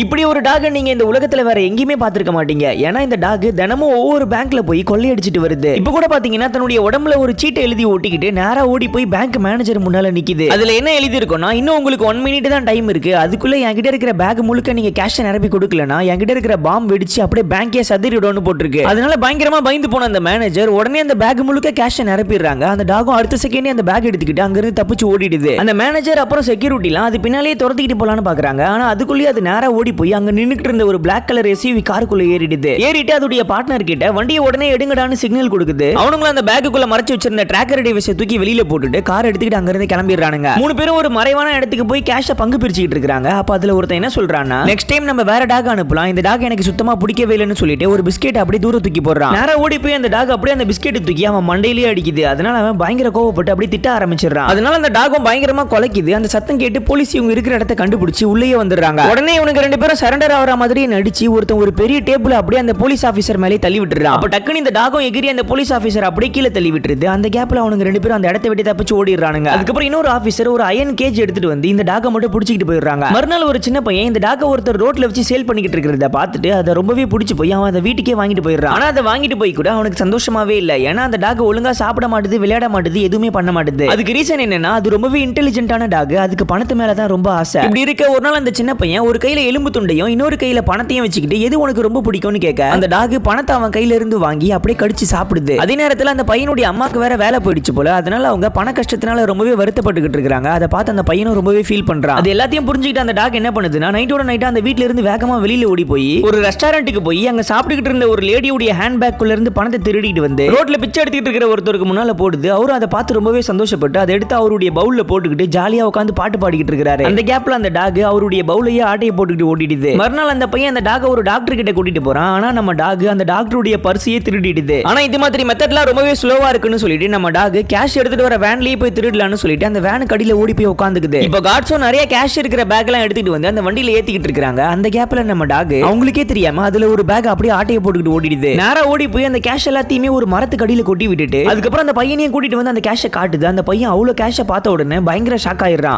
இப்படி ஒரு டாக் நீங்க இந்த உலகத்துல வேற எங்கேயுமே பார்த்திருக்க மாட்டீங்க. ஏன்னா இந்த டாக் தினமும் ஒவ்வொரு பேங்க்ல போய் கொள்ளையடிச்சிட்டு வருது. இப்ப கூட பாத்தீங்கன்னா தன்னுடைய உடம்புல ஒரு சீட்டை எழுதி ஓட்டிக்கிட்டு நேரா ஓடி போய் பேங்க் மேனேஜர் முன்னால நிக்குது. அதுல என்ன எழுதி இருக்குன்னா, இன்னும் உங்களுக்கு 1 மினிட் தான் டைம் இருக்கு, அதுக்குள்ள என்கிட்ட இருக்கிற பேக் முழுக்க நீங்க கேஷ் நிரப்பி கொடுக்கலனா என்கிட்ட இருக்கிற பாம் வெடிச்சு அப்படியே பேங்கே சதிரிடும்னு போட்டுருக்கு. அதனால பயங்கரமா பயந்து போன அந்த மேனேஜர் உடனே அந்த பேக் முழுக்க கேஷ் நிரப்பிடுறாங்க. அந்த டாகும் அடுத்த செகண்டே அந்த பேக் எடுத்துக்கிட்டு அங்க இருந்து தப்பிச்சு ஓடிடுது. அந்த மேனேஜர் அப்புறம் செக்யூரிட்டிலாம் அது பின்னாலேயே துரத்திக்கிட்டு போலான்னு பாக்குறாங்க. ஆனா அதுக்குள்ளேயே அது நேரா ஓடி போய் அங்க நின்னுக்கிட்டு இருந்த ஒரு பிளாக் கலர் எஸ்யூவி காருக்குள்ள ஏறிடுது. ஏறிட்டு அதோட பார்ட்னர் கிட்ட வண்டியை உடனே எடுங்கடான்னு சிக்னல் கொடுக்குது. அவனுங்களும் அந்த பேக்குக்குள்ள மறைச்சு வச்சிருந்த ட்ராக்கர் டிவைஸை தூக்கி வெளியில போட்டுட்டு கார் எடுத்துக்கிட்டு அங்க இருந்து கிளம்பிடுறானுங்க. 3 பேரும் ஒரு மறைவான இடத்துக்கு போய் கேஷை பங்கு பிரிச்சுக்கிட்டு இருக்காங்க. அப்ப அதுல ஒருத்தன் என்ன சொல்றான்னா, நெக்ஸ்ட் டைம் நம்ம வேற டாக் அனுப்பலாம், இந்த டாக் எனக்கு சுத்தமா பிடிக்கவே இல்லைன்னு சொல்லிட்டு ஒரு பிஸ்கெட் அப்படியே தூர தூக்கி போடுறான். நேரா ஓடி போய் அந்த டாக் அப்படியே அந்த பிஸ்கெட் தூக்கி அவன் மண்டையிலேயே அடிக்குது. அதனால அவன் பயங்கர கோவப்பட்டு அப்படியே திட்ட ஆரம்பிச்சிடறான். அதனால அந்த டாகும் பயங்கரமா கொலைக்குது. அந்த சத்தம் கேட்டு போலீஸ் இவங்க இருக்கிற இடத்தை கண்டுபிடிச்சு உள்ளே வந்துடுறாங்க. உடனே இவனுக்கு 2 பேரும் சரண்டர் ஆகிற மாதிரி நடிச்சு ஒருத்தன் ஒரு பெரிய டேபிள் அப்படியே அந்த போலீஸ் ஆபீசர் மேலே தள்ளி விட்டுறான். அப்ப டக்குனு இந்த டாகும் எகிரி அந்த போலீஸ் ஆபீசர் அப்படியே கீழே தள்ளி விட்டுருது. அந்த கேப்ல அவனுக்கு 2 பேரும் அந்த இடத்தை விட்டு தப்பிச்சு ஓடிடுறானுங்க. அதுக்கப்புறம் இன்னொரு ஆபீசர் ஒரு அயன் கேஜ் எடுத்துட்டு வந்து இந்த டாகை மட்டும் பிடிச்சிட்டு போயிடுறாங்க. மறுநாள் ஒரு சின்ன பையன் இந்த டாகை ஒருத்தர் ரோட்ல வச்சு சேல் பண்ணிக்கிட்டு இருக்கிறத பார்த்துட்டு அதை ரொம்பவே பிடிச்சி போய் அவன் அதை வீட்டுக்கே வாங்கிட்டு போயிடுறான். ஆனா அதை வாங்கிட்டு போய் கூட அவனுக்கு சந்தோஷமாவே இல்ல. ஏன்னா அந்த டாக் ஒழுங்கா சாப்பிட மாட்டுது, விளையாட மாட்டுது, எதுவுமே பண்ண மாட்டுது. அதுக்கு ரீசன் என்னன்னா, அது ரொம்பவே இன்டெலிஜென்ட்டான டாக், அதுக்கு பணத்து மேல தான் ரொம்ப ஆசை. இப்படி இருக்க ஒரு நாள் அந்த சின்ன பையன் ஒரு கையில எலும்பு துண்டையும் இன்னொரு கையில பணத்தையும் வச்சுக்கிட்டு எது உனக்கு ரொம்ப பிடிக்கும்னு கேட்க அந்த டாக் பணத்தை அவன் கையில இருந்து வாங்கி அப்படியே கடிச்சு சாப்பிடுது. அதே நேரத்தில் அந்த பையனுடைய அம்மாக்கு வேற வேலை போயிடுச்சு போல. அதனால அவங்க பண கஷ்டத்தினால ரொம்பவே வருத்தப்பட்டுக்கிட்டு இருக்காங்க. அதை பார்த்து அந்த பையனும் ரொம்பவே ஃபீல் பண்றான். அது எல்லாத்தையும் புரிஞ்சுக்கிட்டு அந்த டாக் என்ன பண்ணுதுன்னா, நைட்டோட நைட்டா அந்த வீட்ல இருந்து வேகமா வெளியில ஓடி போய் ஒரு ரெஸ்டாரண்ட்டுக்கு போய் அங்க சாப்பிட்டுக்கிட்டு இருந்த ஒரு லேடியோட ஹேண்ட் பேக்குள்ள இருந்து பணத்தை திருடிட்டு வந்து ரோட்ல பிச்சை எடுத்துக்கிட்டு இருக்கிற ஒருத்தருக்கு முன்னால போடுது. அவரும் அதை பார்த்து ரொம்பவே சந்தோஷப்பட்டு அதை எடுத்து அவருடைய பவுல்ல போட்டுக்கிட்டு ஜாலியா உட்காந்து பாட்டு பாடிக்கிட்டு இருக்காரு. அந்த கேப்ல அந்த டாக் அவருடைய பவுலையே ஆட்டையை போட்டுக்கிட்டு ஓடிடுது. மறுநாள் அந்த பையன் அந்த டாக் ஒரு டாக்டர் கிட்ட கூட்டிட்டு போறான். ஆனா நம்ம டாக் அந்த டாக்டருடைய பர்ஸையே திருடிடுது. ஆனா இது மாதிரி மெத்தட்லாம் ரொம்பவே ஸ்லோவா இருக்குன்னு சொல்லிட்டு நம்ம டாக் கேஷ் எடுத்துட்டு வர வேன்லயே போய் திருடலாம்னு சொல்லிட்டு அந்த வேனுக்கு அடியில ஓடி போய் உட்காந்துக்குது. இப்போ காட்ஸோ நிறைய கேஷ் இருக்கிற பேக் எல்லாம் எடுத்துட்டு வந்து அந்த வண்டியில ஏத்திக்கிட்டு இருக்காங்க. அந்த கேப்ல நம்ம டாக் அவங்களுக்கே தெரியாம அதுல ஒரு பேக் அப்படியே ஆட்டையை போட்டுக்கிட்டு ஓடிடுது. நேரா ஓடி போய் அந்த கேஷ் எல்லாத்தையுமே ஒரு மரத்துக்கு அடியில கொட்டி விட்டுட்டு அதுக்கப்புறம் அந்த பையனையும் கூட்டிட்டு வந்து அந்த கேஷை காட்டுது. அந்த பையன் அவ்வளவு கேஷை பார்த்த உடனே பயங்கர ஷாக் ஆயிடுறான்.